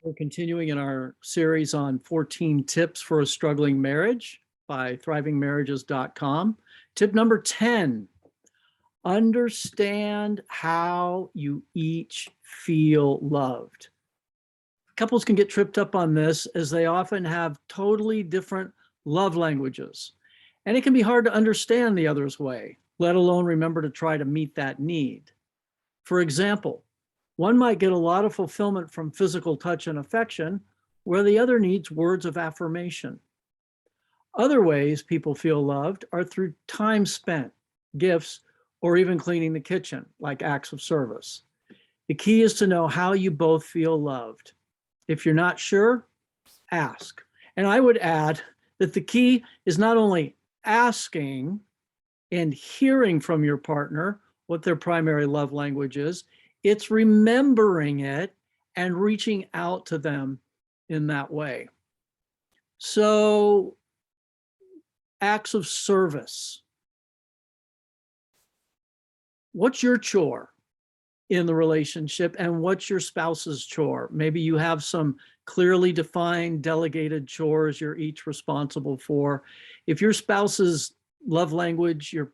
We're continuing in our series on 14 tips for a struggling marriage by thrivingmarriages.com. Tip number 10, understand how you each feel loved. Couples can get tripped up on this as they often have totally different love languages. And it can be hard to understand the other's way, let alone remember to try to meet that need. For example, one might get a lot of fulfillment from physical touch and affection, where the other needs words of affirmation. Other ways people feel loved are through time spent, gifts, or even cleaning the kitchen, like acts of service. The key is to know how you both feel loved. If you're not sure, ask. And I would add that the key is not only asking and hearing from your partner what their primary love language is, it's remembering it and reaching out to them in that way. So, acts of service. What's your chore in the relationship, and what's your spouse's chore? Maybe you have some clearly defined delegated chores you're each responsible for. If your spouse's love language, your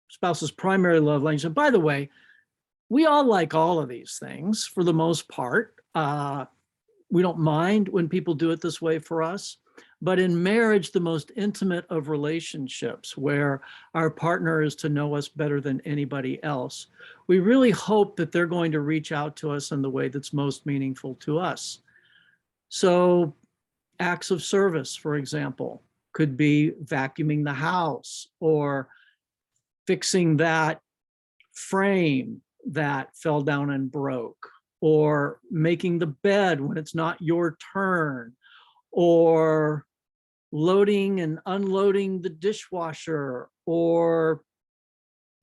spouse's primary love language, and by the way, we all like all of these things for the most part. We don't mind when people do it this way for us. But in marriage, the most intimate of relationships, where our partner is to know us better than anybody else, we really hope that they're going to reach out to us in the way that's most meaningful to us. So acts of service, for example, could be vacuuming the house or fixing that frame that fell down and broke, or making the bed when it's not your turn, or loading and unloading the dishwasher, or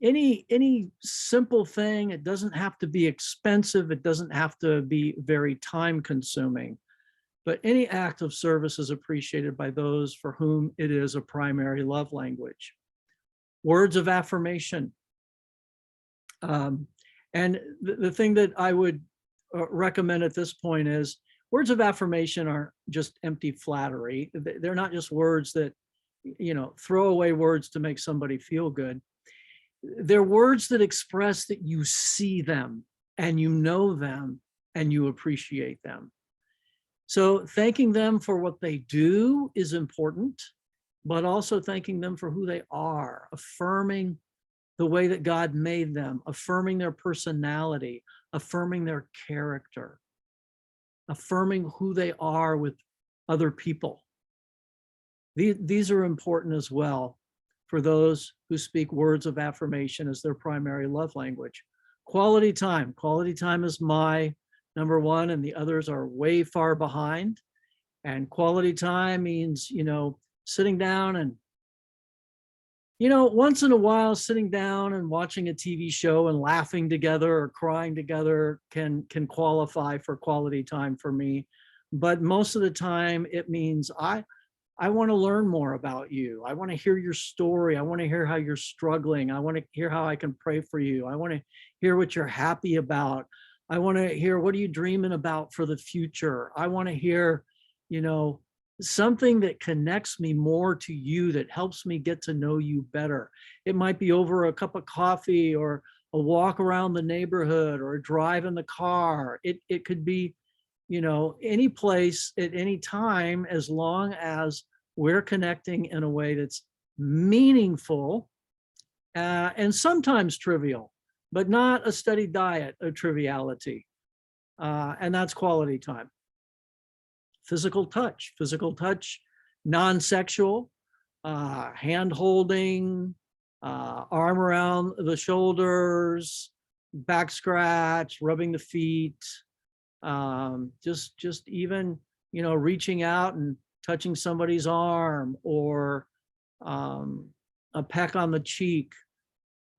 any simple thing. It doesn't have to be expensive. It doesn't have to be very time consuming, but any act of service is appreciated by those for whom it is a primary love language. Words of affirmation. And the thing that I would recommend at this point is words of affirmation aren't just empty flattery. They're not just words that, throw away words to make somebody feel good. They're words that express that you see them and you know them and you appreciate them. So thanking them for what they do is important, but also thanking them for who they are, affirming the way that God made them, affirming their personality, affirming their character, affirming who they are with other people. These are important as well for those who speak words of affirmation as their primary love language. Quality time. Quality time is my number one, and the others are way far behind. And quality time means, sitting down and once in a while, sitting down and watching a TV show and laughing together or crying together can qualify for quality time for me. But most of the time, it means I want to learn more about you. I want to hear your story. I want to hear how you're struggling. I want to hear how I can pray for you. I want to hear what you're happy about. I want to hear, what are you dreaming about for the future? I want to hear, something that connects me more to you, that helps me get to know you better. It might be over a cup of coffee, or a walk around the neighborhood, or a drive in the car. It could be, any place at any time, as long as we're connecting in a way that's meaningful and sometimes trivial, but not a steady diet of triviality. And that's quality time. Physical touch, non-sexual, hand holding, arm around the shoulders, back scratch, rubbing the feet, just even, reaching out and touching somebody's arm, or a peck on the cheek,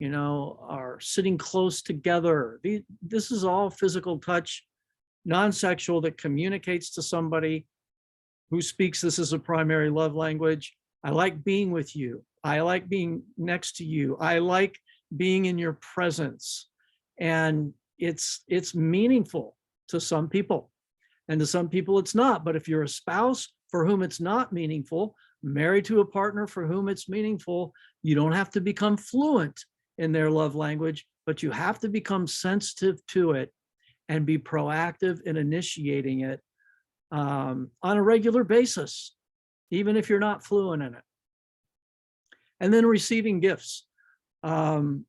or sitting close together. This is all physical touch, non-sexual, that communicates to somebody who speaks this as a primary love language. I like being with you. I like being next to you. I like being in your presence. And it's meaningful to some people. And to some people, it's not. But if you're a spouse for whom it's not meaningful, married to a partner for whom it's meaningful, you don't have to become fluent in their love language, but you have to become sensitive to it and be proactive in initiating it on a regular basis, even if you're not fluent in it. And then receiving gifts. And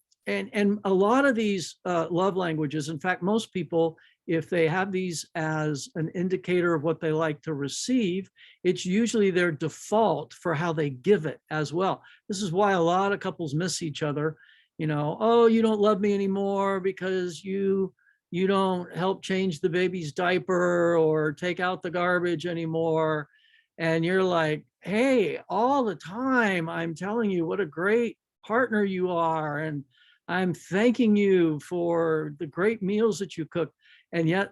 a lot of these love languages, in fact, most people, if they have these as an indicator of what they like to receive, it's usually their default for how they give it as well. This is why a lot of couples miss each other. You know, oh, you don't love me anymore because you don't help change the baby's diaper or take out the garbage anymore. And you're like, hey, all the time I'm telling you what a great partner you are, and I'm thanking you for the great meals that you cook. And yet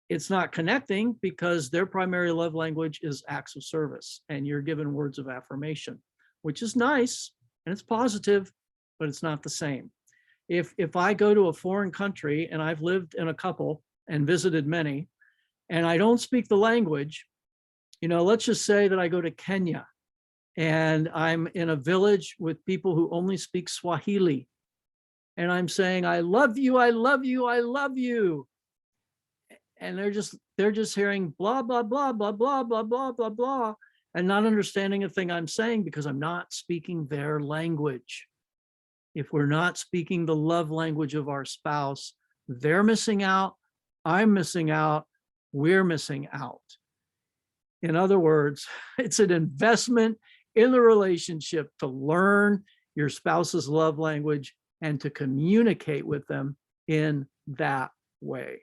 it's not connecting because their primary love language is acts of service, and you're given words of affirmation, which is nice and it's positive, but it's not the same. If I go to a foreign country, and I've lived in a couple and visited many, and I don't speak the language, you know, let's just say that I go to Kenya and I'm in a village with people who only speak Swahili, and I'm saying, I love you, I love you, I love you. And they're just hearing blah, blah, blah, blah, blah, blah, blah, blah, blah, and not understanding a thing I'm saying because I'm not speaking their language. If we're not speaking the love language of our spouse, they're missing out, I'm missing out, we're missing out. In other words, it's an investment in the relationship to learn your spouse's love language and to communicate with them in that way.